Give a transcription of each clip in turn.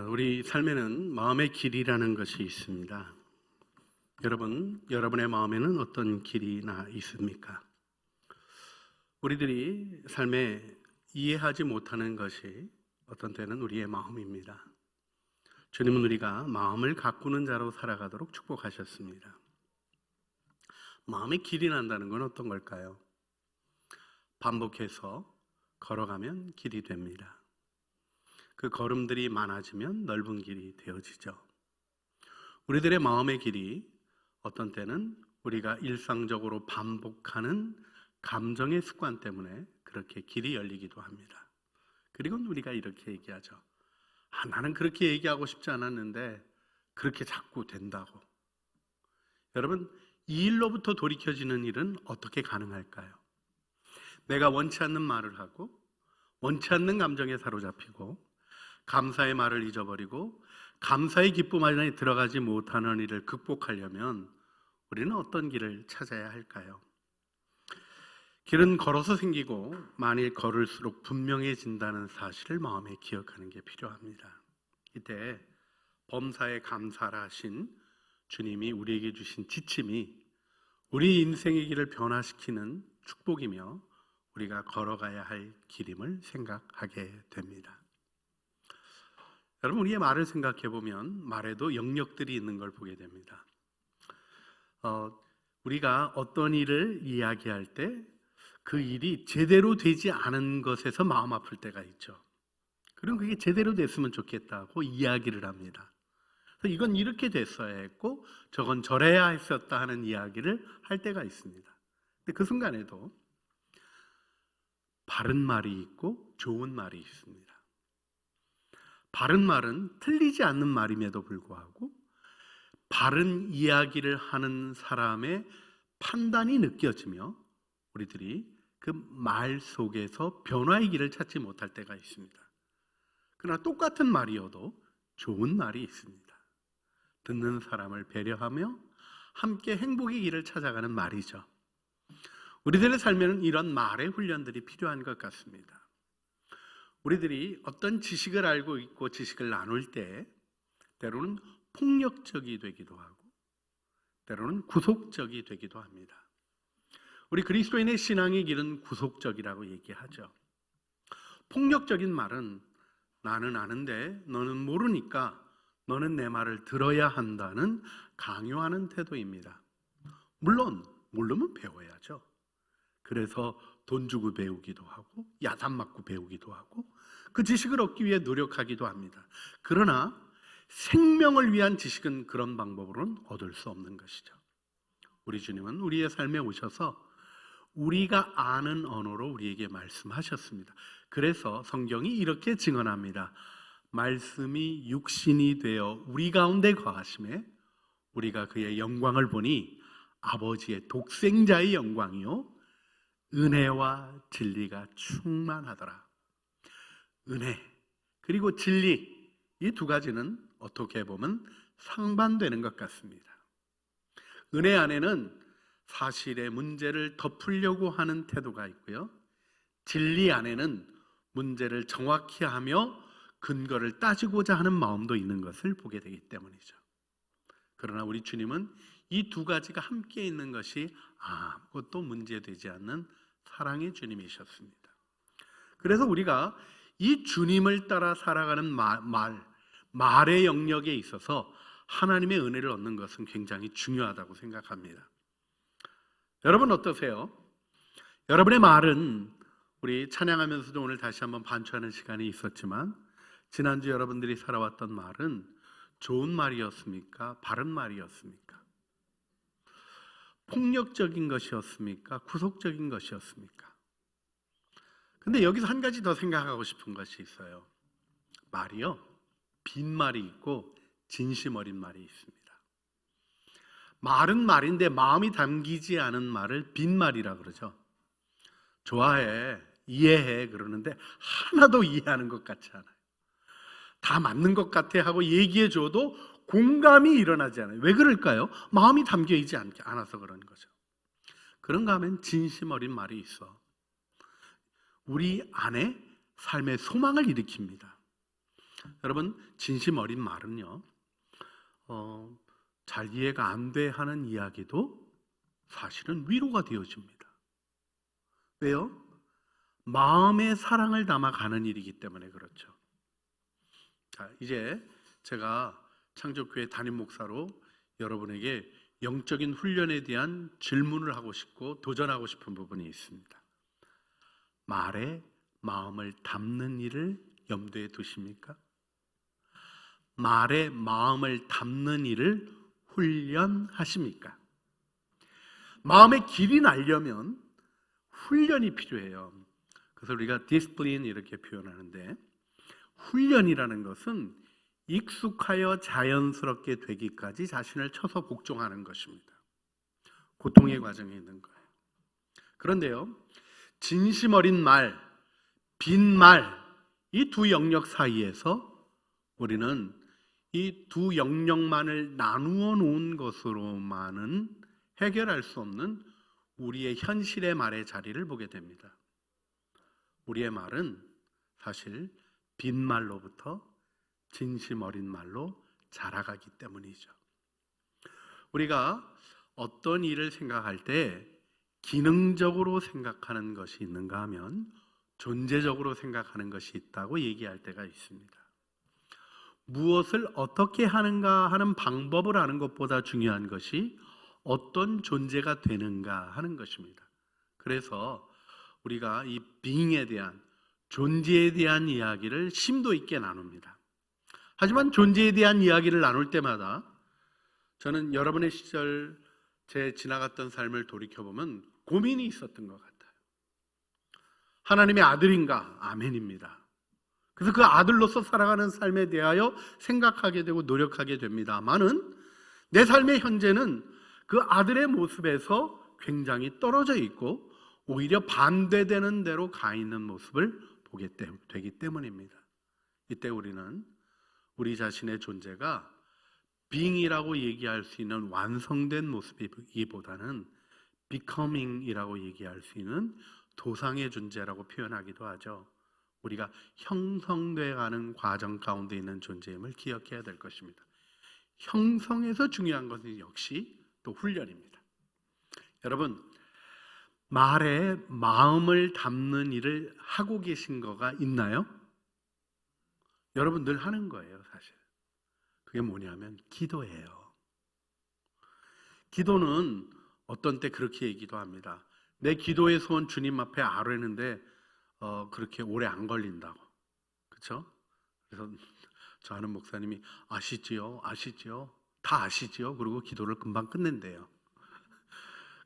우리 삶에는 마음의 길이라는 것이 있습니다. 여러분의 마음에는 어떤 길이나 있습니까? 우리들이 삶에 이해하지 못하는 것이 어떤 때는 우리의 마음입니다. 주님은 우리가 마음을 가꾸는 자로 살아가도록 축복하셨습니다. 마음의 길이 난다는 건 어떤 걸까요? 반복해서 걸어가면 길이 됩니다. 그 걸음들이 많아지면 넓은 길이 되어지죠. 우리들의 마음의 길이 어떤 때는 우리가 일상적으로 반복하는 감정의 습관 때문에 그렇게 길이 열리기도 합니다. 그리고 우리가 이렇게 얘기하죠. 나는 그렇게 얘기하고 싶지 않았는데 그렇게 자꾸 된다고. 여러분, 이 일로부터 돌이켜지는 일은 어떻게 가능할까요? 내가 원치 않는 말을 하고 원치 않는 감정에 사로잡히고 감사의 말을 잊어버리고 감사의 기쁨 안에 들어가지 못하는 일을 극복하려면 우리는 어떤 길을 찾아야 할까요? 길은 걸어서 생기고 만일 걸을수록 분명해진다는 사실을 마음에 기억하는 게 필요합니다. 이때 범사에 감사를 하신 주님이 우리에게 주신 지침이 우리 인생의 길을 변화시키는 축복이며 우리가 걸어가야 할 길임을 생각하게 됩니다. 여러분, 우리의 말을 생각해 보면 말에도 영역들이 있는 걸 보게 됩니다. 우리가 어떤 일을 이야기할 때 그 일이 제대로 되지 않은 것에서 마음 아플 때가 있죠. 그럼 그게 제대로 됐으면 좋겠다고 이야기를 합니다. 그래서 이건 이렇게 됐어야 했고 저건 저래야 했었다 하는 이야기를 할 때가 있습니다. 근데 그 순간에도 바른 말이 있고 좋은 말이 있습니다. 바른 말은 틀리지 않는 말임에도 불구하고 바른 이야기를 하는 사람의 판단이 느껴지며 우리들이 그 말 속에서 변화의 길을 찾지 못할 때가 있습니다. 그러나 똑같은 말이어도 좋은 말이 있습니다. 듣는 사람을 배려하며 함께 행복의 길을 찾아가는 말이죠. 우리들의 삶에는 이런 말의 훈련들이 필요한 것 같습니다. 우리들이 어떤 지식을 알고 있고 지식을 나눌 때 때로는 폭력적이 되기도 하고 때로는 구속적이 되기도 합니다. 우리 그리스도인의 신앙의 길은 구속적이라고 얘기하죠. 폭력적인 말은 나는 아는데 너는 모르니까 너는 내 말을 들어야 한다는 강요하는 태도입니다. 물론 모르면 배워야죠. 그래서 돈 주고 배우기도 하고 야단 맞고 배우기도 하고 그 지식을 얻기 위해 노력하기도 합니다. 그러나 생명을 위한 지식은 그런 방법으로는 얻을 수 없는 것이죠. 우리 주님은 우리의 삶에 오셔서 우리가 아는 언어로 우리에게 말씀하셨습니다. 그래서 성경이 이렇게 증언합니다. 말씀이 육신이 되어 우리 가운데 거하심에 우리가 그의 영광을 보니 아버지의 독생자의 영광이요 은혜와 진리가 충만하더라. 은혜 그리고 진리, 이 두 가지는 어떻게 보면 상반되는 것 같습니다. 은혜 안에는 사실의 문제를 덮으려고 하는 태도가 있고요, 진리 안에는 문제를 정확히 하며 근거를 따지고자 하는 마음도 있는 것을 보게 되기 때문이죠. 그러나 우리 주님은 이 두 가지가 함께 있는 것이 아무것도 문제되지 않는 사랑의 주님이셨습니다. 그래서 우리가 이 주님을 따라 살아가는 말의 영역에 있어서 하나님의 은혜를 얻는 것은 굉장히 중요하다고 생각합니다. 여러분 어떠세요? 여러분의 말은 우리 찬양하면서도 오늘 다시 한번 반추하는 시간이 있었지만 지난주 여러분들이 살아왔던 말은 좋은 말이었습니까? 바른 말이었습니까? 폭력적인 것이었습니까? 구속적인 것이었습니까? 근데 여기서 한 가지 더 생각하고 싶은 것이 있어요. 말이요, 빈말이 있고 진심 어린 말이 있습니다. 말은 말인데 마음이 담기지 않은 말을 빈말이라 그러죠. 좋아해, 이해해 그러는데 하나도 이해하는 것 같지 않아요. 다 맞는 것 같아 하고 얘기해줘도 공감이 일어나지 않아요. 왜 그럴까요? 마음이 담겨있지 않아서 그런 거죠. 그런가 하면 진심 어린 말이 있어 우리 안에 삶의 소망을 일으킵니다. 여러분, 진심 어린 말은요, 잘 이해가 안 돼 하는 이야기도 사실은 위로가 되어집니다. 왜요? 마음의 사랑을 담아 가는 일이기 때문에 그렇죠. 자, 이제 제가 창조교회 담임 목사로 여러분에게 영적인 훈련에 대한 질문을 하고 싶고 도전하고 싶은 부분이 있습니다. 말에 마음을 담는 일을 염두에 두십니까? 말에 마음을 담는 일을 훈련하십니까? 마음의 길이 나려면 훈련이 필요해요. 그래서 우리가 디스플린 이렇게 표현하는데, 훈련이라는 것은 익숙하여 자연스럽게 되기까지 자신을 쳐서 복종하는 것입니다. 고통의 과정에 있는 거예요. 그런데요, 진심 어린 말, 빈말, 이 두 영역 사이에서 우리는 이 두 영역만을 나누어 놓은 것으로만은 해결할 수 없는 우리의 현실의 말의 자리를 보게 됩니다. 우리의 말은 사실 빈말로부터 진심 어린 말로 자라가기 때문이죠. 우리가 어떤 일을 생각할 때 기능적으로 생각하는 것이 있는가 하면 존재적으로 생각하는 것이 있다고 얘기할 때가 있습니다. 무엇을 어떻게 하는가 하는 방법을 아는 것보다 중요한 것이 어떤 존재가 되는가 하는 것입니다. 그래서 우리가 이 being에 대한, 존재에 대한 이야기를 심도 있게 나눕니다. 하지만 존재에 대한 이야기를 나눌 때마다 저는 여러분의 시절, 제 지나갔던 삶을 돌이켜보면 고민이 있었던 것 같아요. 하나님의 아들인가? 아멘입니다. 그래서 그 아들로서 살아가는 삶에 대하여 생각하게 되고 노력하게 됩니다만은 내 삶의 현재는 그 아들의 모습에서 굉장히 떨어져 있고 오히려 반대되는 대로 가 있는 모습을 보게 되기 때문입니다. 이때 우리는 우리 자신의 존재가 being이라고 얘기할 수 있는 완성된 모습이기보다는 becoming이라고 얘기할 수 있는 도상의 존재라고 표현하기도 하죠. 우리가 형성되어가는 과정 가운데 있는 존재임을 기억해야 될 것입니다. 형성에서 중요한 것은 역시 또 훈련입니다. 여러분, 말에 마음을 담는 일을 하고 계신 거가 있나요? 여러분 늘 하는 거예요, 사실. 그게 뭐냐면 기도예요. 기도는 어떤 때 그렇게 얘기도 합니다. 내 기도의 소원 주님 앞에 아뢰는데 그렇게 오래 안 걸린다고. 그렇죠? 그래서 저 아는 목사님이 아시지요? 다 아시지요? 그리고 기도를 금방 끝낸대요.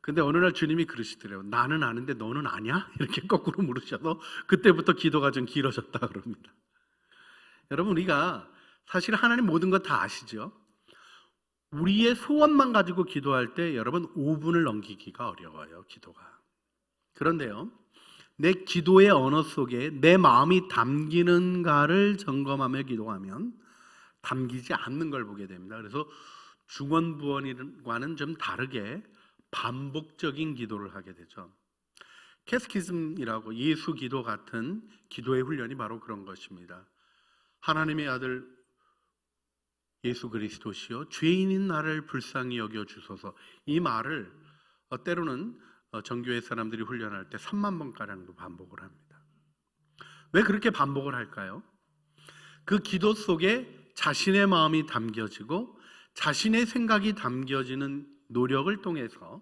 근데 어느 날 주님이 그러시더래요. 나는 아는데 너는 아냐? 이렇게 거꾸로 물으셔서 그때부터 기도가 좀 길어졌다 그럽니다. 여러분, 우리가 사실 하나님 모든 것 다 아시죠? 우리의 소원만 가지고 기도할 때 여러분 5분을 넘기기가 어려워요, 기도가. 그런데요, 내 기도의 언어 속에 내 마음이 담기는가를 점검하며 기도하면 담기지 않는 걸 보게 됩니다. 그래서 중언부언과는 좀 다르게 반복적인 기도를 하게 되죠. 캐스키즘이라고 예수 기도 같은 기도의 훈련이 바로 그런 것입니다. 하나님의 아들 예수 그리스도시여 죄인인 나를 불쌍히 여겨 주소서, 이 말을 때로는 정교회 사람들이 훈련할 때 3만 번가량도 반복을 합니다. 왜 그렇게 반복을 할까요? 그 기도 속에 자신의 마음이 담겨지고 자신의 생각이 담겨지는 노력을 통해서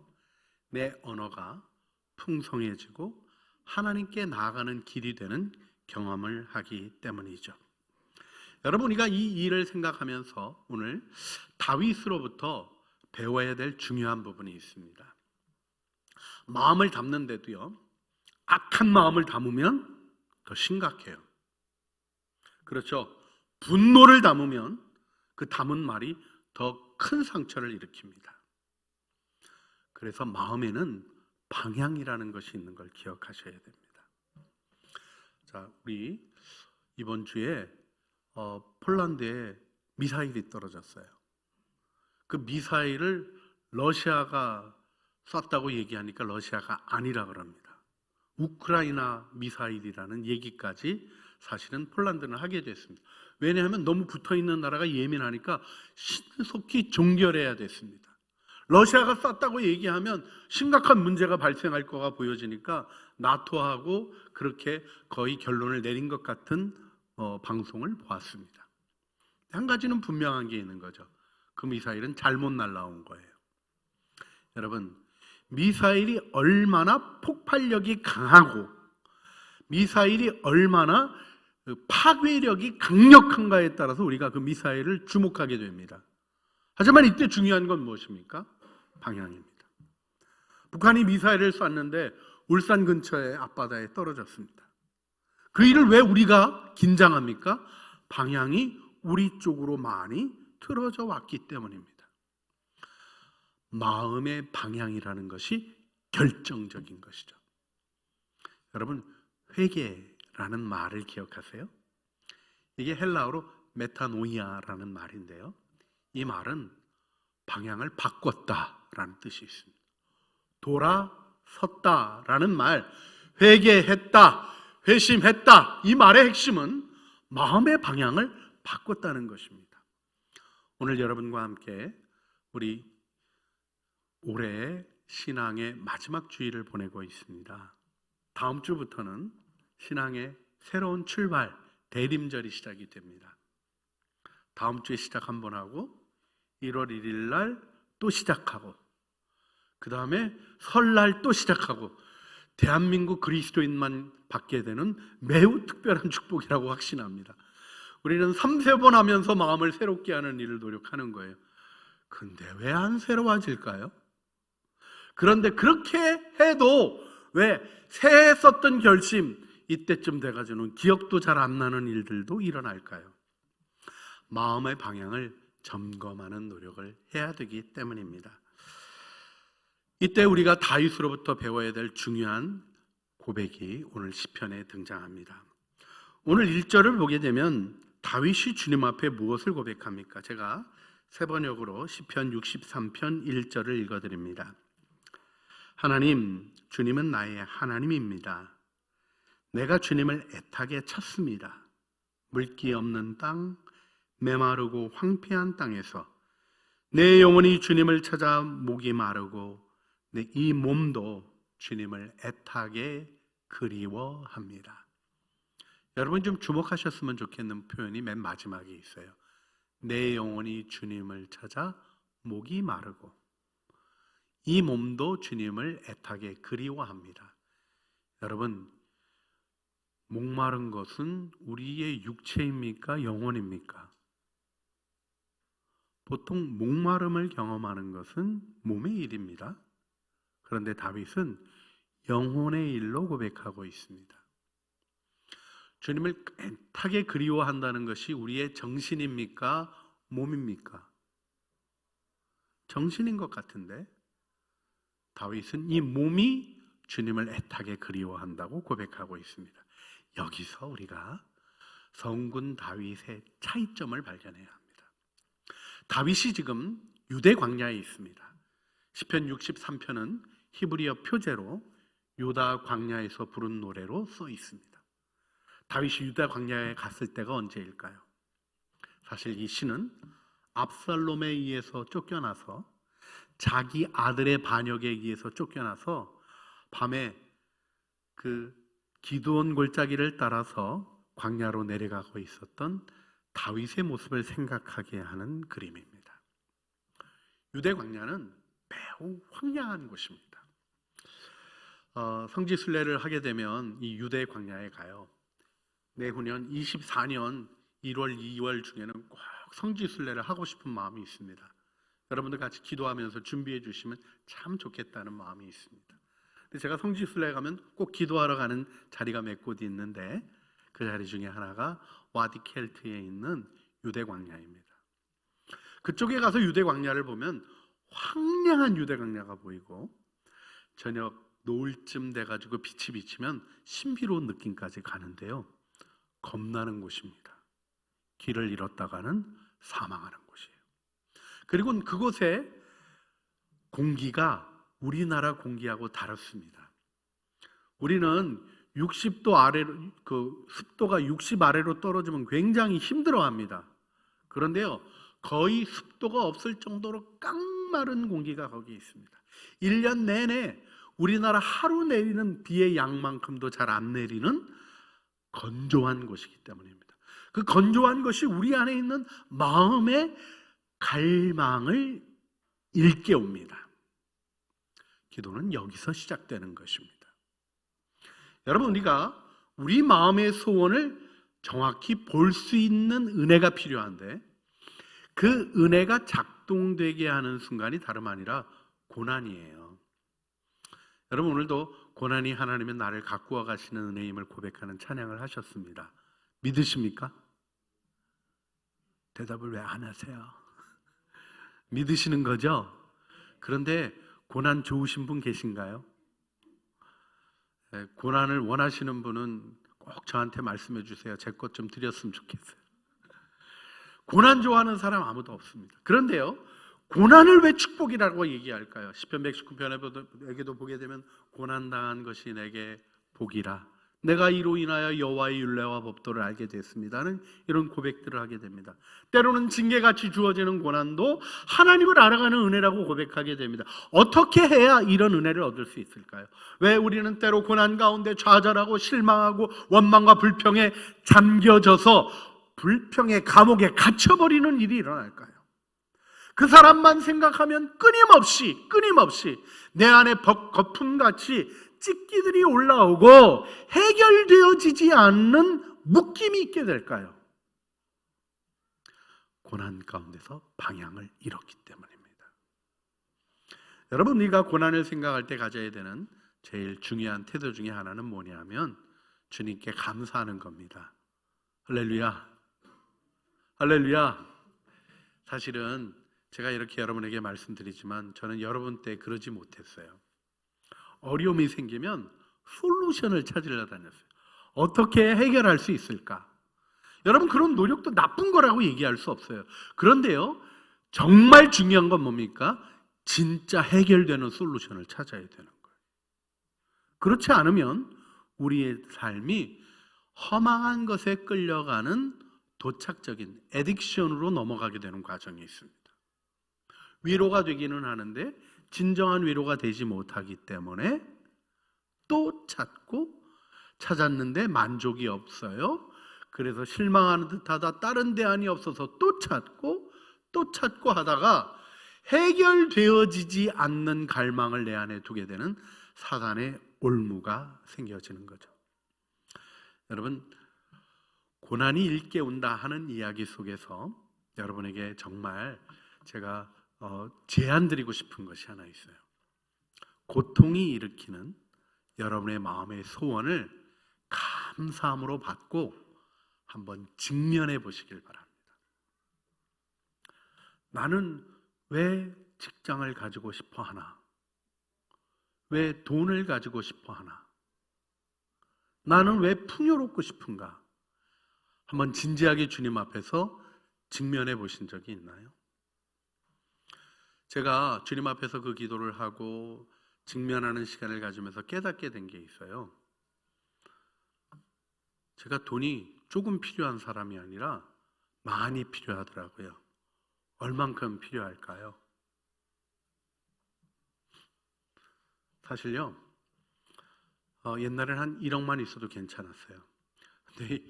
내 언어가 풍성해지고 하나님께 나아가는 길이 되는 경험을 하기 때문이죠. 여러분, 우리가 이 일을 생각하면서 오늘 다윗으로부터 배워야 될 중요한 부분이 있습니다. 마음을 담는데도요, 악한 마음을 담으면 더 심각해요. 그렇죠? 분노를 담으면 그 담은 말이 더 큰 상처를 일으킵니다. 그래서 마음에는 방향이라는 것이 있는 걸 기억하셔야 됩니다. 자, 우리 이번 주에 폴란드에 미사일이 떨어졌어요. 그 미사일을 러시아가 쐈다고 얘기하니까 러시아가 아니라 그럽니다. 우크라이나 미사일이라는 얘기까지 사실은 폴란드는 하게 됐습니다. 왜냐하면 너무 붙어있는 나라가 예민하니까 신속히 종결해야 됐습니다. 러시아가 쐈다고 얘기하면 심각한 문제가 발생할 거가 보여지니까 나토하고 그렇게 거의 결론을 내린 것 같은 방송을 보았습니다. 한 가지는 분명한 게 있는 거죠. 그 미사일은 잘못 날라온 거예요. 여러분, 미사일이 얼마나 폭발력이 강하고 미사일이 얼마나 파괴력이 강력한가에 따라서 우리가 그 미사일을 주목하게 됩니다. 하지만 이때 중요한 건 무엇입니까? 방향입니다. 북한이 미사일을 쐈는데 울산 근처의 앞바다에 떨어졌습니다. 그 일을 왜 우리가 긴장합니까? 방향이 우리 쪽으로 많이 틀어져 왔기 때문입니다. 마음의 방향이라는 것이 결정적인 것이죠. 여러분, 회개라는 말을 기억하세요? 이게 헬라어로 메타노이아라는 말인데요. 이 말은 방향을 바꿨다라는 뜻이 있습니다. 돌아섰다라는 말, 회개했다, 회심했다, 이 말의 핵심은 마음의 방향을 바꿨다는 것입니다. 오늘 여러분과 함께 우리 올해 신앙의 마지막 주일을 보내고 있습니다. 다음 주부터는 신앙의 새로운 출발, 대림절이 시작이 됩니다. 다음 주에 시작 한번 하고 1월 1일 날 또 시작하고 그 다음에 설날 또 시작하고 대한민국 그리스도인만 받게 되는 매우 특별한 축복이라고 확신합니다. 우리는 3-4번 하면서 마음을 새롭게 하는 일을 노력하는 거예요. 근데 왜 안 새로워질까요? 그런데 그렇게 해도 왜 새해 썼던 결심 이때쯤 돼가지고는 기억도 잘 안 나는 일들도 일어날까요? 마음의 방향을 점검하는 노력을 해야 되기 때문입니다. 이때 우리가 다윗으로부터 배워야 될 중요한 고백이 오늘 시편에 등장합니다. 오늘 1절을 보게 되면 다윗이 주님 앞에 무엇을 고백합니까? 제가 세 번역으로 시편 63편 1절을 읽어드립니다. 하나님, 주님은 나의 하나님입니다. 내가 주님을 애타게 찾습니다. 물기 없는 땅, 메마르고 황폐한 땅에서 내 영혼이 주님을 찾아 목이 마르고 내 이 몸도 주님을 애타게 그리워합니다. 여러분 좀 주목하셨으면 좋겠는 표현이 맨 마지막에 있어요. 내 영혼이 주님을 찾아 목이 마르고 이 몸도 주님을 애타게 그리워합니다. 여러분, 목마른 것은 우리의 육체입니까? 영혼입니까? 보통 목마름을 경험하는 것은 몸의 일입니다. 그런데 다윗은 영혼의 일로 고백하고 있습니다. 주님을 애타게 그리워한다는 것이 우리의 정신입니까? 몸입니까? 정신인 것 같은데 다윗은 이 몸이 주님을 애타게 그리워한다고 고백하고 있습니다. 여기서 우리가 성군 다윗의 차이점을 발견해야 합니다. 다윗이 지금 유대 광야에 있습니다. 시편 63편은 히브리어 표제로 유다 광야에서 부른 노래로 써 있습니다. 다윗이 유다 광야에 갔을 때가 언제일까요? 사실 이 시는 압살롬에 의해서 쫓겨나서 자기 아들의 반역에 의해서 쫓겨나서 밤에 그 기드온 골짜기를 따라서 광야로 내려가고 있었던 다윗의 모습을 생각하게 하는 그림입니다. 유대 광야는 매우 황량한 곳입니다. 성지순례를 하게 되면 이 유대 광야에 가요. 내후년 24년 1월, 2월 중에는 꼭 성지순례를 하고 싶은 마음이 있습니다. 여러분들 같이 기도하면서 준비해 주시면 참 좋겠다는 마음이 있습니다. 근데 제가 성지순례 가면 꼭 기도하러 가는 자리가 몇 곳이 있는데 그 자리 중에 하나가 와디 켈트에 있는 유대 광야입니다. 그쪽에 가서 유대 광야를 보면 황량한 유대 광야가 보이고 저녁 노을쯤 돼가지고 빛이 비치면 신비로운 느낌까지 가는데요. 겁나는 곳입니다. 길을 잃었다가는 사망하는 곳이에요. 그리고 그곳에 공기가 우리나라 공기하고 다릅니다. 우리는 60도 아래로, 습도가 60 아래로 떨어지면 굉장히 힘들어합니다. 그런데요, 거의 습도가 없을 정도로 깡마른 공기가 거기 있습니다. 1년 내내 우리나라 하루 내리는 비의 양만큼도 잘 안 내리는 건조한 곳이기 때문입니다. 그 건조한 것이 우리 안에 있는 마음의 갈망을 일깨웁니다. 기도는 여기서 시작되는 것입니다. 여러분, 우리가 우리 마음의 소원을 정확히 볼 수 있는 은혜가 필요한데, 그 은혜가 작동되게 하는 순간이 다름 아니라 고난이에요. 여러분, 오늘도 고난이 하나님의 나를 가꾸어 가시는 은혜임을 고백하는 찬양을 하셨습니다. 믿으십니까? 대답을 왜 안 하세요? 믿으시는 거죠? 그런데 고난 좋으신 분 계신가요? 고난을 원하시는 분은 꼭 저한테 말씀해 주세요. 제 것 좀 드렸으면 좋겠어요. 고난 좋아하는 사람 아무도 없습니다. 그런데요, 고난을 왜 축복이라고 얘기할까요? 시편 119편에도 보게 되면 고난당한 것이 내게 복이라, 내가 이로 인하여 여호와의 율례와 법도를 알게 됐습니다는 이런 고백들을 하게 됩니다. 때로는 징계같이 주어지는 고난도 하나님을 알아가는 은혜라고 고백하게 됩니다. 어떻게 해야 이런 은혜를 얻을 수 있을까요? 왜 우리는 때로 고난 가운데 좌절하고 실망하고 원망과 불평에 잠겨져서 불평의 감옥에 갇혀버리는 일이 일어날까요? 그 사람만 생각하면 끊임없이 내 안에 거품같이 찢기들이 올라오고 해결되어지지 않는 묶임이 있게 될까요? 고난 가운데서 방향을 잃었기 때문입니다. 여러분, 우리가 고난을 생각할 때 가져야 되는 제일 중요한 태도 중에 하나는 뭐냐면 주님께 감사하는 겁니다. 할렐루야, 할렐루야. 사실은 제가 이렇게 여러분에게 말씀드리지만 저는 여러분 때 그러지 못했어요. 어려움이 생기면 솔루션을 찾으려 다녔어요. 어떻게 해결할 수 있을까? 여러분, 그런 노력도 나쁜 거라고 얘기할 수 없어요. 그런데요, 정말 중요한 건 뭡니까? 진짜 해결되는 솔루션을 찾아야 되는 거예요. 그렇지 않으면 우리의 삶이 허망한 것에 끌려가는 도착적인 애딕션으로 넘어가게 되는 과정이 있습니다. 위로가 되기는 하는데 진정한 위로가 되지 못하기 때문에 또 찾았는데 만족이 없어요. 그래서 실망하는 듯하다, 다른 대안이 없어서 또 찾고 하다가 해결되어지지 않는 갈망을 내 안에 두게 되는 사단의 올무가 생겨지는 거죠. 여러분, 고난이 일깨운다 하는 이야기 속에서 여러분에게 정말 제가 제안 드리고 싶은 것이 하나 있어요. 고통이 일으키는 여러분의 마음의 소원을 감사함으로 받고 한번 직면해 보시길 바랍니다. 나는 왜 직장을 가지고 싶어 하나? 왜 돈을 가지고 싶어 하나? 나는 왜 풍요롭고 싶은가? 한번 진지하게 주님 앞에서 직면해 보신 적이 있나요? 제가 주님 앞에서 그 기도를 하고 직면하는 시간을 가지면서 깨닫게 된 게 있어요. 제가 돈이 조금 필요한 사람이 아니라 많이 필요하더라고요. 얼만큼 필요할까요? 사실요, 옛날엔 한 1억만 있어도 괜찮았어요. 근데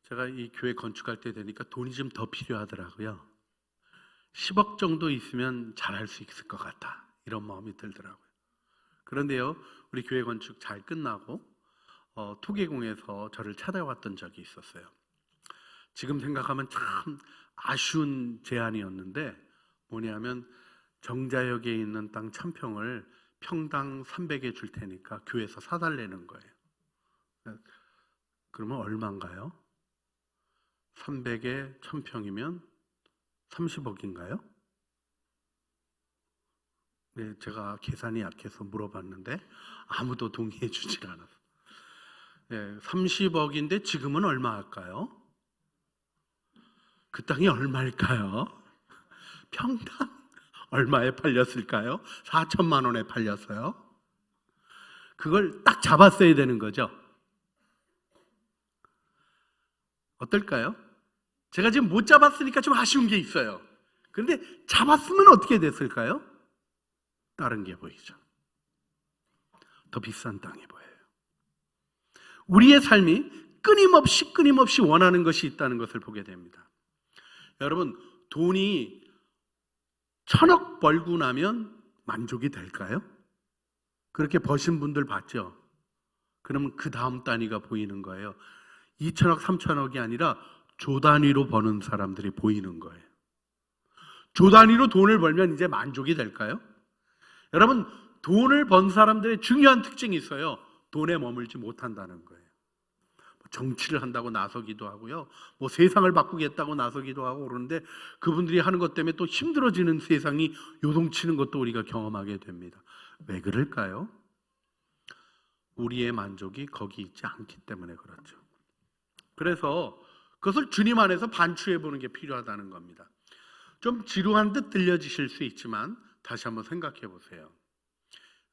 제가 이 교회 건축할 때 되니까 돈이 좀 더 필요하더라고요. 10억 정도 있으면 잘할 수 있을 것 같다, 이런 마음이 들더라고요. 그런데요, 우리 교회 건축 잘 끝나고 토계공에서 저를 찾아왔던 적이 있었어요. 지금 생각하면 참 아쉬운 제안이었는데 뭐냐면 정자역에 있는 땅 1000평을 평당 300에 줄 테니까 교회에서 사달라는 거예요. 그러면 얼마인가요? 300에 1000평이면 30억인가요? 네, 제가 계산이 약해서 물어봤는데 아무도 동의해 주질 않았어요. 네, 30억인데 지금은 얼마 할까요? 그 땅이 얼마일까요? 평당 얼마에 팔렸을까요? 4천만 원에 팔렸어요. 그걸 딱 잡았어야 되는 거죠. 어떨까요? 제가 지금 못 잡았으니까 좀 아쉬운 게 있어요. 그런데 잡았으면 어떻게 됐을까요? 다른 게 보이죠. 더 비싼 땅이 보여요. 우리의 삶이 끊임없이 원하는 것이 있다는 것을 보게 됩니다. 여러분, 돈이 1,000억 벌고 나면 만족이 될까요? 그렇게 버신 분들 봤죠? 그러면 그 다음 단위가 보이는 거예요. 2,000억, 3,000억이 아니라 조 단위로 버는 사람들이 보이는 거예요. 조 단위로 돈을 벌면 이제 만족이 될까요? 여러분, 돈을 번 사람들의 중요한 특징이 있어요. 돈에 머물지 못한다는 거예요. 정치를 한다고 나서기도 하고요. 세상을 바꾸겠다고 나서기도 하고 그러는데 그분들이 하는 것 때문에 또 힘들어지는 세상이 요동치는 것도 우리가 경험하게 됩니다. 왜 그럴까요? 우리의 만족이 거기 있지 않기 때문에 그렇죠. 그래서 그것을 주님 안에서 반추해 보는 게 필요하다는 겁니다. 좀 지루한 듯 들려지실 수 있지만 다시 한번 생각해 보세요.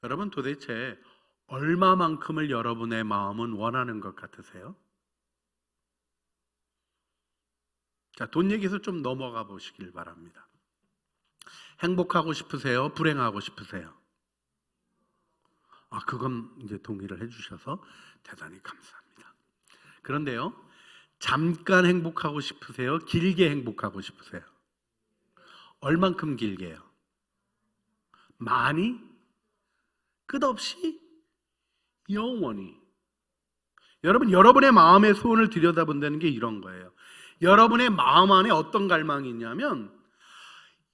여러분, 도대체 얼마만큼을 여러분의 마음은 원하는 것 같으세요? 자, 돈 얘기에서 좀 넘어가 보시길 바랍니다. 행복하고 싶으세요? 불행하고 싶으세요? 그건 이제 동의를 해주셔서 대단히 감사합니다. 그런데요, 잠깐 행복하고 싶으세요? 길게 행복하고 싶으세요? 얼만큼 길게요? 많이? 끝없이? 영원히? 여러분, 여러분의 마음의 소원을 들여다본다는 게 이런 거예요. 여러분의 마음 안에 어떤 갈망이 있냐면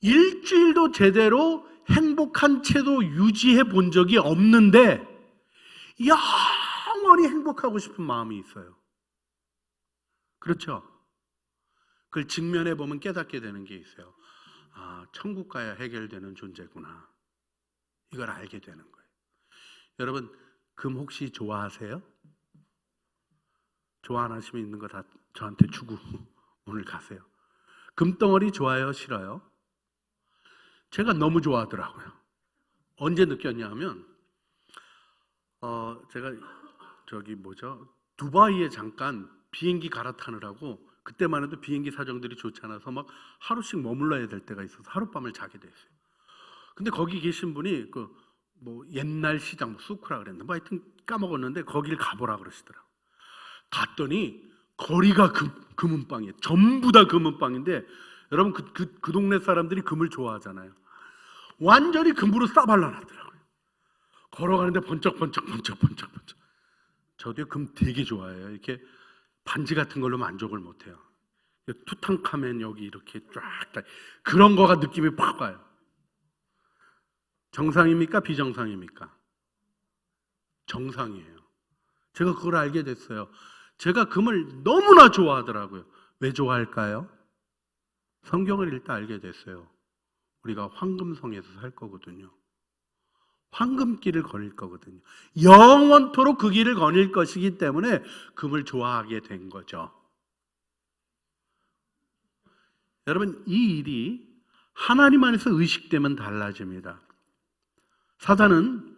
일주일도 제대로 행복한 채도 유지해 본 적이 없는데 영원히 행복하고 싶은 마음이 있어요. 그렇죠? 그걸 직면해 보면 깨닫게 되는 게 있어요. 천국 가야 해결되는 존재구나. 이걸 알게 되는 거예요. 여러분, 금 혹시 좋아하세요? 좋아 안 하시면 있는 거 다 저한테 주고 오늘 가세요. 금덩어리 좋아요? 싫어요? 제가 너무 좋아하더라고요. 언제 느꼈냐면 제가 두바이에 잠깐 비행기 갈아타느라고 그때만 해도 비행기 사정들이 좋지 않아서 막 하루씩 머물러야 될 때가 있어서 하룻밤을 자게 됐어요. 근데 거기 계신 분이 옛날 시장 수쿠라 그랬나? 하여튼 까먹었는데 거길 가보라 그러시더라고요. 갔더니 거리가 금은방이에요. 전부 다 금은방인데 여러분 그 동네 사람들이 금을 좋아하잖아요. 완전히 금으로 싸발라놨더라고요. 걸어가는데 번쩍번쩍. 저도 금 되게 좋아해요. 이렇게 반지 같은 걸로 만족을 못해요. 투탕카멘 여기 이렇게 쫙 그런 거가 느낌이 팍 와요. 정상입니까? 비정상입니까? 정상이에요. 제가 그걸 알게 됐어요. 제가 금을 너무나 좋아하더라고요. 왜 좋아할까요? 성경을 읽다 알게 됐어요. 우리가 황금성에서 살 거거든요. 황금길을 거닐 거거든요. 영원토록 그 길을 거닐 것이기 때문에 금을 좋아하게 된 거죠. 여러분, 이 일이 하나님 안에서 의식되면 달라집니다. 사단은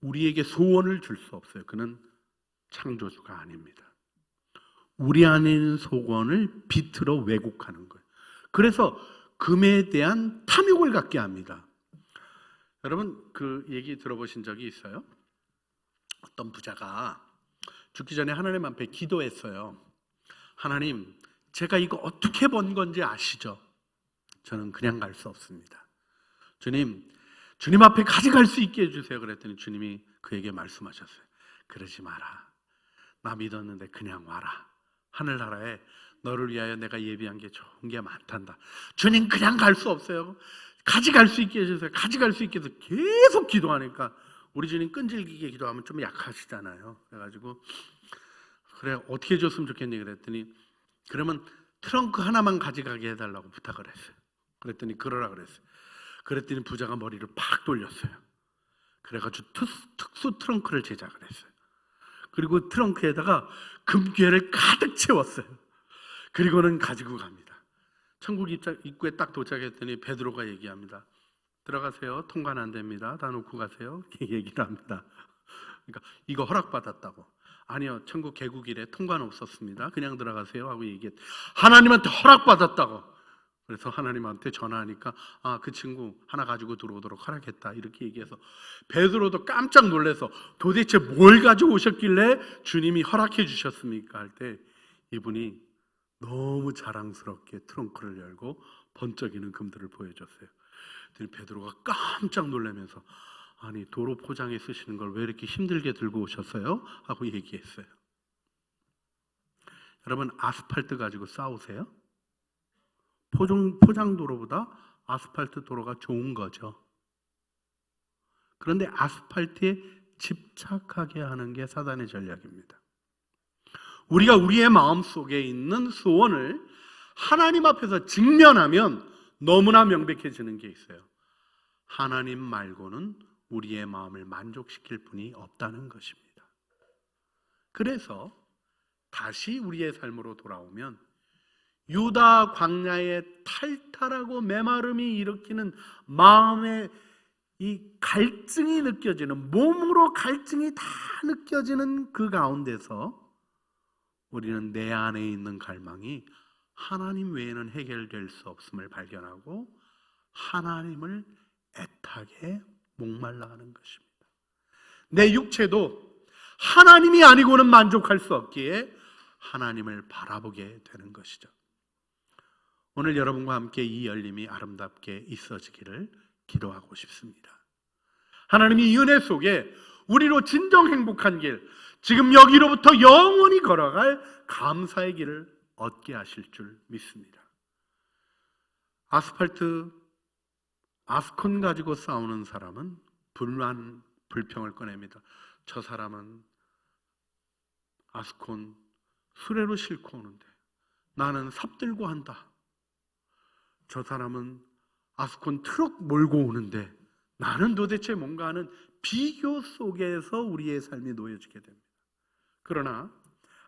우리에게 소원을 줄 수 없어요. 그는 창조주가 아닙니다. 우리 안에 있는 소원을 비틀어 왜곡하는 거예요. 그래서 금에 대한 탐욕을 갖게 합니다. 여러분, 그 얘기 들어보신 적이 있어요? 어떤 부자가 죽기 전에 하나님 앞에 기도했어요. 하나님, 제가 이거 어떻게 번 건지 아시죠? 저는 그냥 갈 수 없습니다. 주님 앞에 가져갈 수 있게 해주세요. 그랬더니 주님이 그에게 말씀하셨어요. 그러지 마라. 나 믿었는데 그냥 와라. 하늘나라에 너를 위하여 내가 예비한 게 좋은 게 많단다. 주님, 그냥 갈 수 없어요. 가져갈 수 있게 해주세요. 가져갈 수 있게 해서 계속 기도하니까 우리 주님 끈질기게 기도하면 좀 약하시잖아요. 그래가지고 그래, 어떻게 해줬으면 좋겠니? 그랬더니 그러면 트렁크 하나만 가져가게 해달라고 부탁을 했어요. 그랬더니 그러라 그랬어요. 그랬더니 부자가 머리를 팍 돌렸어요. 그래가지고 특수 트렁크를 제작을 했어요. 그리고 트렁크에다가 금괴를 가득 채웠어요. 그리고는 가지고 갑니다. 천국 입구에 딱 도착했더니 베드로가 얘기합니다. 들어가세요. 통과는 안 됩니다. 다 놓고 가세요. 얘기를 합니다. 그러니까 이거 허락받았다고. 아니요, 천국 개국일에 통과는 없었습니다. 그냥 들어가세요 하고 얘기했. 하나님한테 허락받았다고. 그래서 하나님한테 전화하니까 그 친구 하나 가지고 들어오도록 허락했다 이렇게 얘기해서 베드로도 깜짝 놀라서 도대체 뭘 가지고 오셨길래 주님이 허락해 주셨습니까? 할 때 이분이 너무 자랑스럽게 트렁크를 열고 번쩍이는 금들을 보여줬어요. 그랬더니 베드로가 깜짝 놀라면서 아니 도로 포장에 쓰시는 걸 왜 이렇게 힘들게 들고 오셨어요? 하고 얘기했어요. 여러분 아스팔트 가지고 싸우세요? 포장도로보다 아스팔트 도로가 좋은 거죠. 그런데 아스팔트에 집착하게 하는 게 사단의 전략입니다. 우리가 우리의 마음속에 있는 소원을 하나님 앞에서 직면하면 너무나 명백해지는 게 있어요. 하나님 말고는 우리의 마음을 만족시킬 분이 없다는 것입니다. 그래서 다시 우리의 삶으로 돌아오면 유다 광야의 탈탈하고 메마름이 일으키는 마음의 이 갈증이 느껴지는, 몸으로 갈증이 다 느껴지는 그 가운데서 우리는 내 안에 있는 갈망이 하나님 외에는 해결될 수 없음을 발견하고 하나님을 애타게 목말라 하는 것입니다. 내 육체도 하나님이 아니고는 만족할 수 없기에 하나님을 바라보게 되는 것이죠. 오늘 여러분과 함께 이 열림이 아름답게 있어지기를 기도하고 싶습니다. 하나님이 이 은혜 속에 우리로 진정 행복한 길, 지금 여기로부터 영원히 걸어갈 감사의 길을 얻게 하실 줄 믿습니다. 아스콘 가지고 싸우는 사람은 불평을 꺼냅니다. 저 사람은 아스콘 수레로 싣고 오는데 나는 삽 들고 한다. 저 사람은 아스콘 트럭 몰고 오는데 나는 도대체 뭔가 하는 비교 속에서 우리의 삶이 놓여지게 됩니다. 그러나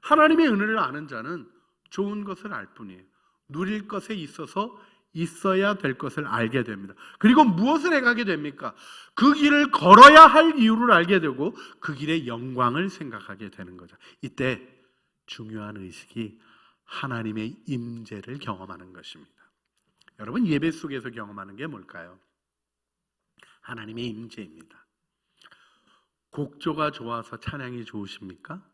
하나님의 은혜를 아는 자는 좋은 것을 알 뿐이에요. 누릴 것에 있어서 있어야 될 것을 알게 됩니다. 그리고 무엇을 해가게 됩니까? 그 길을 걸어야 할 이유를 알게 되고 그 길의 영광을 생각하게 되는 거죠. 이때 중요한 의식이 하나님의 임재를 경험하는 것입니다. 여러분 예배 속에서 경험하는 게 뭘까요? 하나님의 임재입니다. 곡조가 좋아서 찬양이 좋으십니까?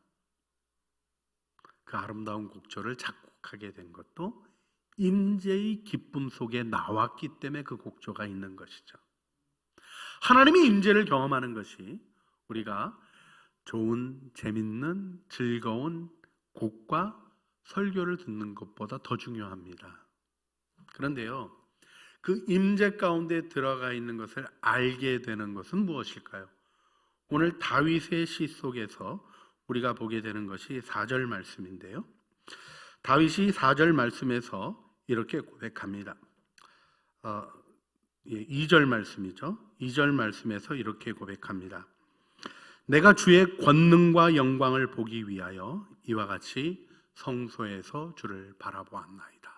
그 아름다운 곡조를 작곡하게 된 것도 임재의 기쁨 속에 나왔기 때문에 그 곡조가 있는 것이죠. 하나님의 임재를 경험하는 것이 우리가 좋은, 재밌는, 즐거운 곡과 설교를 듣는 것보다 더 중요합니다. 그런데요, 그 임재 가운데 들어가 있는 것을 알게 되는 것은 무엇일까요? 오늘 다윗의 시 속에서 우리가 보게 되는 것이 4절 말씀인데요. 다윗이 4절 말씀에서 이렇게 고백합니다. 2절 말씀이죠. 2절 말씀에서 이렇게 고백합니다. 내가 주의 권능과 영광을 보기 위하여 이와 같이 성소에서 주를 바라보았나이다.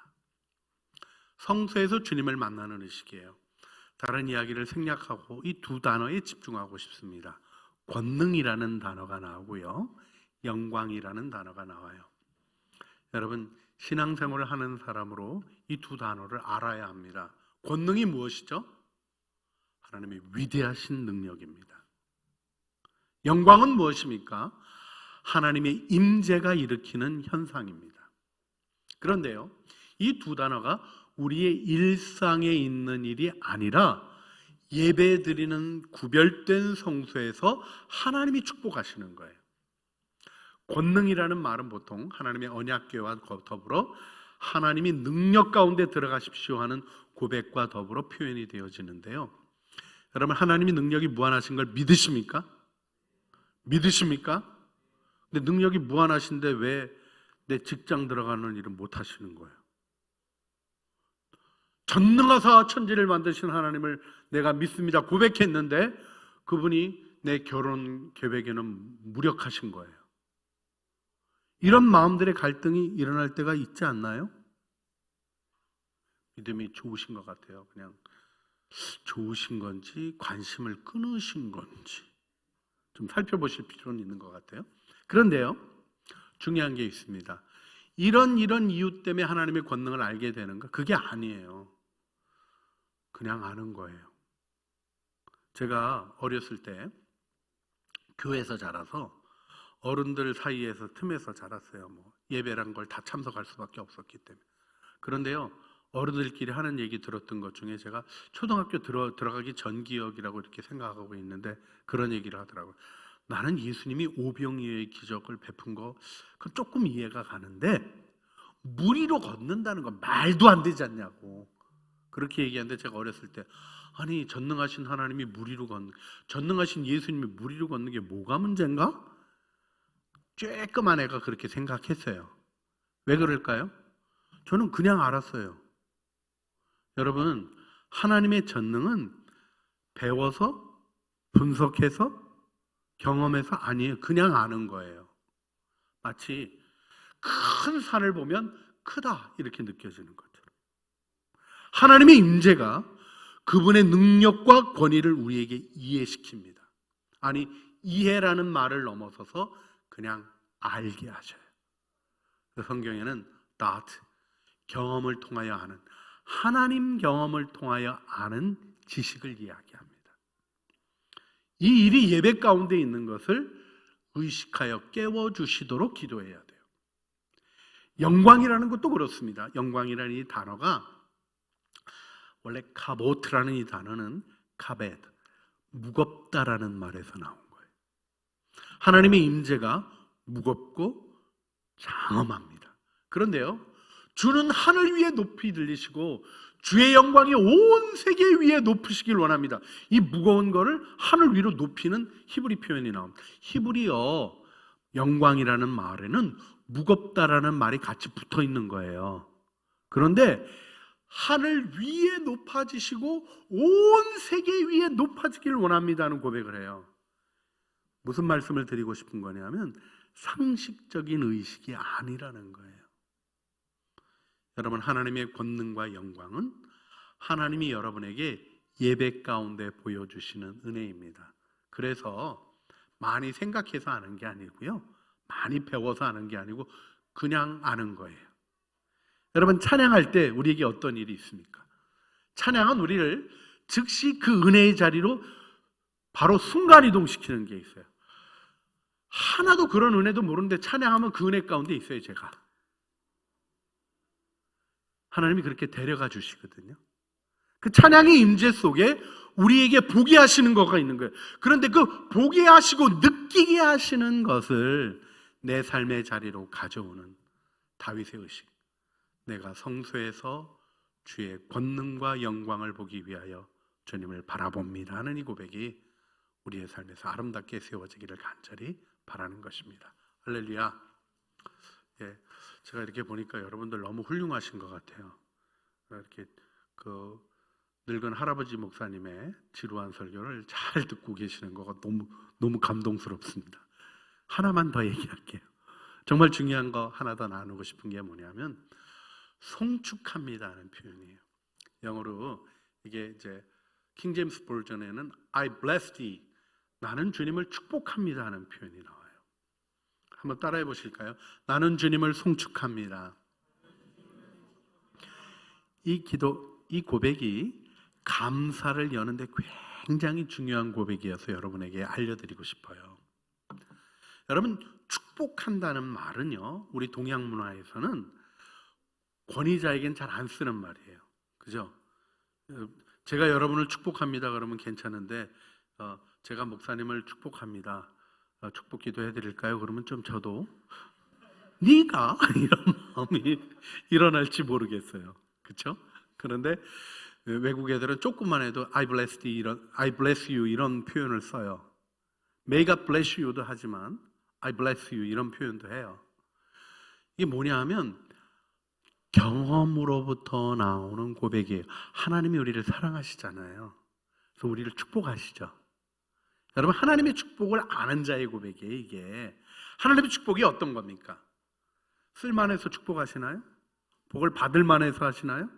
성소에서 주님을 만나는 의식이에요. 다른 이야기를 생략하고 이 두 단어에 집중하고 싶습니다. 권능이라는 단어가 나오고요, 영광이라는 단어가 나와요. 여러분 신앙생활을 하는 사람으로 이 두 단어를 알아야 합니다. 권능이 무엇이죠? 하나님의 위대하신 능력입니다. 영광은 무엇입니까? 하나님의 임재가 일으키는 현상입니다. 그런데요, 이 두 단어가 우리의 일상에 있는 일이 아니라 예배드리는 구별된 성소에서 하나님이 축복하시는 거예요. 권능이라는 말은 보통 하나님의 언약궤와 더불어 하나님이 능력 가운데 들어가십시오 하는 고백과 더불어 표현이 되어지는데요. 여러분 하나님이 능력이 무한하신 걸 믿으십니까? 믿으십니까? 근데 능력이 무한하신데 왜 내 직장 들어가는 일은 못 하시는 거예요? 전능하사 천지를 만드신 하나님을 내가 믿습니다 고백했는데 그분이 내 결혼 계획에는 무력하신 거예요. 이런 마음들의 갈등이 일어날 때가 있지 않나요? 믿음이 좋으신 것 같아요. 그냥 좋으신 건지 관심을 끊으신 건지 좀 살펴보실 필요는 있는 것 같아요. 그런데요, 중요한 게 있습니다. 이런 이유 때문에 하나님의 권능을 알게 되는가? 그게 아니에요. 그냥 아는 거예요. 제가 어렸을 때 교회에서 자라서 어른들 사이에서 틈에서 자랐어요. 예배란 걸 다 참석할 수밖에 없었기 때문에. 그런데요, 어른들끼리 하는 얘기 들었던 것 중에 제가 초등학교 들어가기 전 기억이라고 이렇게 생각하고 있는데 그런 얘기를 하더라고요. 나는 예수님이 오병이어의 기적을 베푼 거 그 조금 이해가 가는데 물 위로 걷는다는 건 말도 안 되지 않냐고 그렇게 얘기하는데, 제가 어렸을 때 아니 전능하신 하나님이 물 위로 전능하신 예수님이 물 위로 걷는 게 뭐가 문제인가? 쬐끄만 애가 그렇게 생각했어요. 왜 그럴까요? 저는 그냥 알았어요. 여러분, 하나님의 전능은 배워서 분석해서 경험해서 아니에요. 그냥 아는 거예요. 마치 큰 산을 보면 크다 이렇게 느껴지는 것처럼 하나님의 임재가 그분의 능력과 권위를 우리에게 이해시킵니다. 아니, 이해라는 말을 넘어서서 그냥 알게 하셔요. 성경에는 dot, 경험을 통하여 아는, 하나님 경험을 통하여 아는 지식을 이야기합니다. 이 일이 예배 가운데 있는 것을 의식하여 깨워주시도록 기도해야 돼요. 영광이라는 것도 그렇습니다. 영광이라는 이 단어가 원래 카보트라는 이 단어는 카벳, 무겁다라는 말에서 나온 거예요. 하나님의 임재가 무겁고 장엄합니다. 그런데요, 주는 하늘 위에 높이 들리시고 주의 영광이 온 세계 위에 높으시길 원합니다. 이 무거운 거를 하늘 위로 높이는 히브리 표현이 나옵니다. 히브리어 영광이라는 말에는 무겁다라는 말이 같이 붙어 있는 거예요. 그런데 하늘 위에 높아지시고 온 세계 위에 높아지길 원합니다는 고백을 해요. 무슨 말씀을 드리고 싶은 거냐면 상식적인 의식이 아니라는 거예요. 여러분, 하나님의 권능과 영광은 하나님이 여러분에게 예배 가운데 보여주시는 은혜입니다. 그래서 많이 생각해서 아는 게 아니고요, 많이 배워서 아는 게 아니고 그냥 아는 거예요. 여러분, 찬양할 때 우리에게 어떤 일이 있습니까? 찬양은 우리를 즉시 그 은혜의 자리로 바로 순간이동시키는 게 있어요. 하나도 그런 은혜도 모르는데 찬양하면 그 은혜 가운데 있어요. 제가 하나님이 그렇게 데려가 주시거든요. 그 찬양의 임재 속에 우리에게 보게 하시는 거가 있는 거예요. 그런데 그 보게 하시고 느끼게 하시는 것을 내 삶의 자리로 가져오는 다윗의 의식, 내가 성소에서 주의 권능과 영광을 보기 위하여 주님을 바라봅니다 하는 이 고백이 우리의 삶에서 아름답게 세워지기를 간절히 바라는 것입니다. 할렐루야. 예, 제가 이렇게 보니까 여러분들 너무 훌륭하신 것 같아요. 이렇게 그 늙은 할아버지 목사님의 지루한 설교를 잘 듣고 계시는 거가 너무 감동스럽습니다. 하나만 더 얘기할게요. 정말 중요한 거 하나 더 나누고 싶은 게 뭐냐면 송축합니다는 표현이에요. 영어로 이게 이제 킹 제임스 버전에는 I bless thee, 나는 주님을 축복합니다 하는 표현이 나와요. 한번 따라해 보실까요? 나는 주님을 송축합니다. 이 고백이 감사를 여는데 굉장히 중요한 고백이어서 여러분에게 알려드리고 싶어요. 여러분, 축복한다는 말은요, 우리 동양 문화에서는 권위자에겐 잘 안 쓰는 말이에요. 그죠? 제가 여러분을 축복합니다 그러면 괜찮은데 제가 목사님을 축복합니다, 축복 기도해 드릴까요? 그러면 좀 저도 네가 이런 마음이 일어날지 모르겠어요. 그렇죠? 그런데 외국 애들은 조금만 해도 I bless you 이런 표현을 써요. May God bless you도 하지만 I bless you 이런 표현도 해요. 이게 뭐냐 하면 경험으로부터 나오는 고백이에요. 하나님이 우리를 사랑하시잖아요. 그래서 우리를 축복하시죠. 여러분, 하나님의 축복을 아는 자의 고백이에요. 이게 하나님의 축복이 어떤 겁니까? 쓸만해서 축복하시나요? 복을 받을 만해서 하시나요?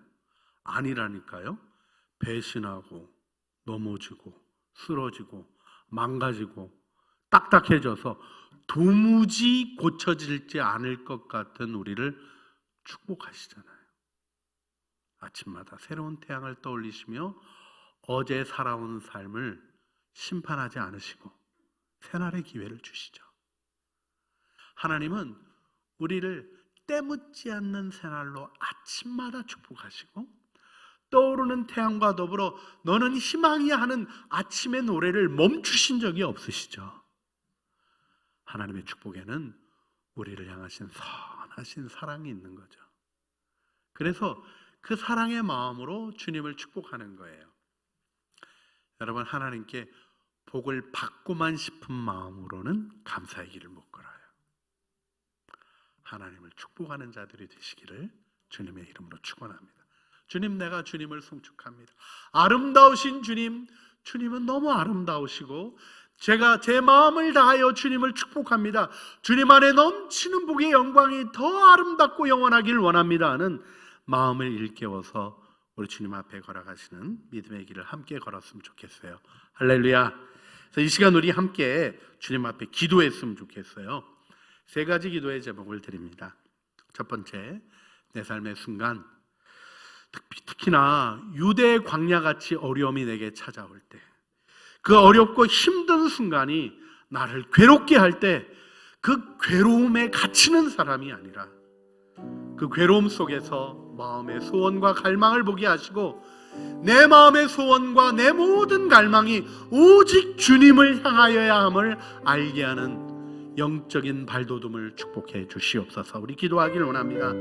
아니라니까요. 배신하고 넘어지고 쓰러지고 망가지고 딱딱해져서 도무지 고쳐지지 않을 것 같은 우리를 축복하시잖아요. 아침마다 새로운 태양을 떠올리시며 어제 살아온 삶을 심판하지 않으시고 새날의 기회를 주시죠. 하나님은 우리를 때묻지 않는 새날로 아침마다 축복하시고 떠오르는 태양과 더불어 너는 희망이야 하는 아침의 노래를 멈추신 적이 없으시죠. 하나님의 축복에는 우리를 향하신 선하신 사랑이 있는 거죠. 그래서 그 사랑의 마음으로 주님을 축복하는 거예요. 여러분, 하나님께 복을 받고만 싶은 마음으로는 감사의 길을 못 걸어요. 하나님을 축복하는 자들이 되시기를 주님의 이름으로 축원합니다. 주님, 내가 주님을 송축합니다. 아름다우신 주님, 주님은 너무 아름다우시고 제가 제 마음을 다하여 주님을 축복합니다. 주님 안에 넘치는 복의 영광이 더 아름답고 영원하길 원합니다 하는 마음을 일깨워서 우리 주님 앞에 걸어가시는 믿음의 길을 함께 걸었으면 좋겠어요. 할렐루야. 그래서 이 시간 우리 함께 주님 앞에 기도했으면 좋겠어요. 세 가지 기도의 제목을 드립니다. 첫 번째, 내 삶의 순간, 특히나 유대 광야같이 어려움이 내게 찾아올 때, 그 어렵고 힘든 순간이 나를 괴롭게 할 때 그 괴로움에 갇히는 사람이 아니라 그 괴로움 속에서 마음의 소원과 갈망을 보게 하시고 내 마음의 소원과 내 모든 갈망이 오직 주님을 향하여야 함을 알게 하는 영적인 발돋움을 축복해 주시옵소서. 우리 기도하기를 원합니다.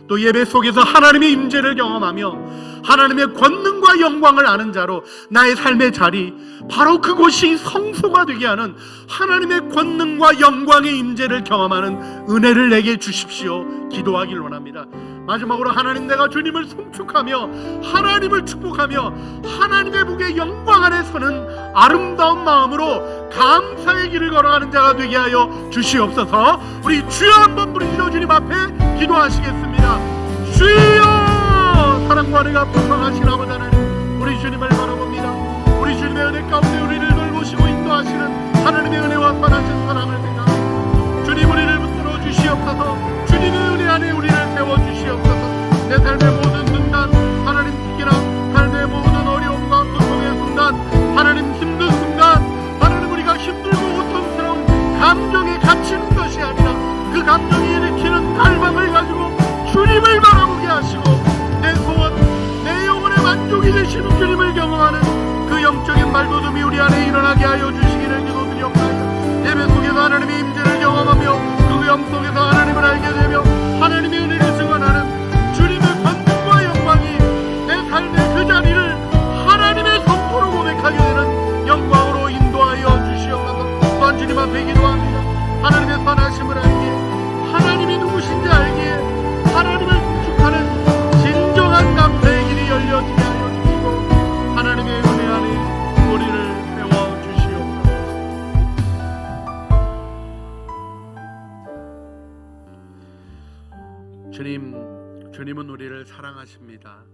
또 예배 속에서 하나님의 임재를 경험하며 하나님의 권능과 영광을 아는 자로 나의 삶의 자리, 바로 그곳이 성소가 되게 하는 하나님의 권능과 영광의 임재를 경험하는 은혜를 내게 주십시오. 기도하기를 원합니다. 마지막으로 하나님, 내가 주님을 송축하며 하나님을 축복하며 하나님의 복의 영광 안에 서는 아름다운 마음으로 감사의 길을 걸어가는 자가 되게 하여 주시옵소서. 우리 주여 한번 부르시죠. 주님 앞에 기도하시겠습니다. 주여! 사랑과 은혜가 풍성하신 아버지 하나님, 우리 주님을 바라봅니다. 우리 주님의 은혜 가운데 우리를 돌보시고 인도하시는 하나님의 은혜와 선하신 사랑을 생각하며 주님, 우리를 붙들어 주시옵소서. 주님의 은혜 안에 우리를 세워 주시옵소서. 내 삶의 모든 순간, 하나님, 특히나 삶의 모든 어려움과 고통의 순간, 하나님, 힘든 순간, 하나님, 우리가 힘들고 고통스러운 감정에 갇히는 것이 아니라 그 감정이 일으키는 갈망을 가지고 주님을 바라보게 하시고 내 소원, 내 영혼의 만족이 되시는 주님을 경험하는 그 영적인 발돋움이 우리 안에 일어나게 하여 주시기를 기도드리옵나이다. 예배 속에서 하나님의 임재를 경험하며 그 영 속에서 하나님을 알게 되며 하나님의 은혜를 증언하는 주님의 권능과 영광이 내 삶의 그 자리를 하나님의 성도로 고백하게 되는 영광으로 인도하여 주시옵소서. 또한 주님 앞에 기도합니다. 하나님의 선하심을 알기에, 하나님이 누구신지 알기에 하나님을 축하는 진정한 감사의 길이 열려지게 하여 주시고 하나님의 은혜 안에 우리를 세워 주시옵소서. 주님은 우리를 사랑하십니다.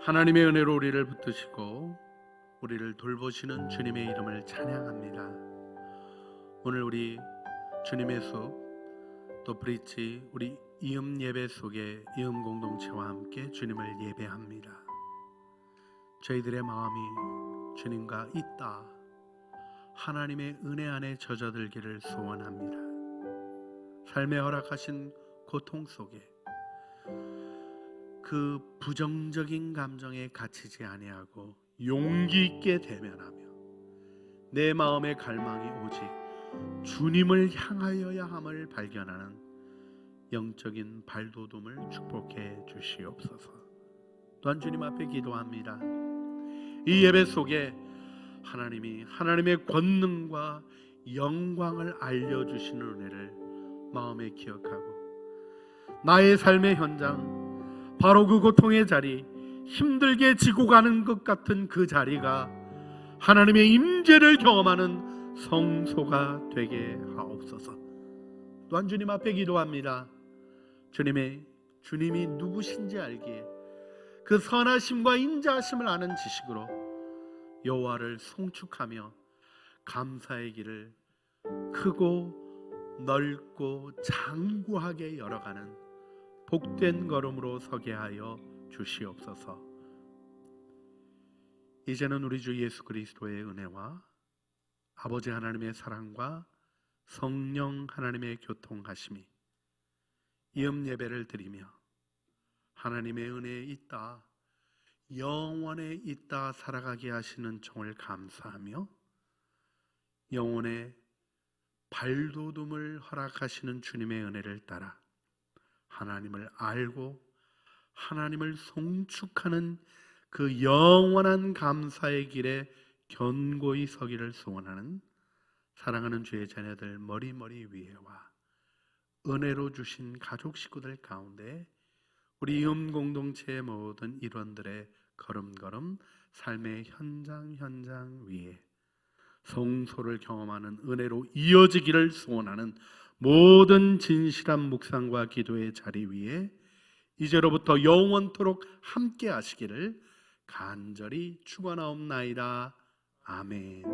하나님의 은혜로 우리를 붙드시고 우리를 돌보시는 주님의 이름을 찬양합니다. 오늘 우리 주님의 숲, 또 브릿지, 우리 이음 예배 속에 이음 공동체와 함께 주님을 예배합니다. 저희들의 마음이 주님과 있다, 하나님의 은혜 안에 젖어들기를 소원합니다. 삶에 허락하신 고통 속에 그 부정적인 감정에 갇히지 아니하고 용기 있게 대면하며 내 마음의 갈망이 오직 주님을 향하여야 함을 발견하는 영적인 발돋움을 축복해 주시옵소서. 또한 주님 앞에 기도합니다. 이 예배 속에 하나님이 하나님의 권능과 영광을 알려주시는 은혜를 마음에 기억하고 나의 삶의 현장, 바로 그 고통의 자리, 힘들게 지고 가는 것 같은 그 자리가 하나님의 임재를 경험하는 성소가 되게 하옵소서. 또한 주님 앞에 기도합니다. 주님이 누구신지 알기에 그 선하심과 인자하심을 아는 지식으로 여호와를 송축하며 감사의 길을 크고 넓고 장구하게 열어가는 복된 걸음으로 서게 하여 주시옵소서. 이제는 우리 주 예수 그리스도의 은혜와 아버지 하나님의 사랑과 성령 하나님의 교통하심이 이음 예배를 드리며 하나님의 은혜에 있다, 영원에 있다 살아가게 하시는 종을 감사하며 영혼의 발돋움을 허락하시는 주님의 은혜를 따라 하나님을 알고 하나님을 송축하는 그 영원한 감사의 길에 견고히 서기를 소원하는 사랑하는 주의 자녀들 머리머리 위에와 은혜로 주신 가족 식구들 가운데 우리 공동체의 모든 일원들의 걸음걸음 삶의 현장 위에 성소를 경험하는 은혜로 이어지기를 소원하는 모든 진실한 묵상과 기도의 자리 위에 이제로부터 영원토록 함께 하시기를 간절히 축원하옵나이다. 아멘.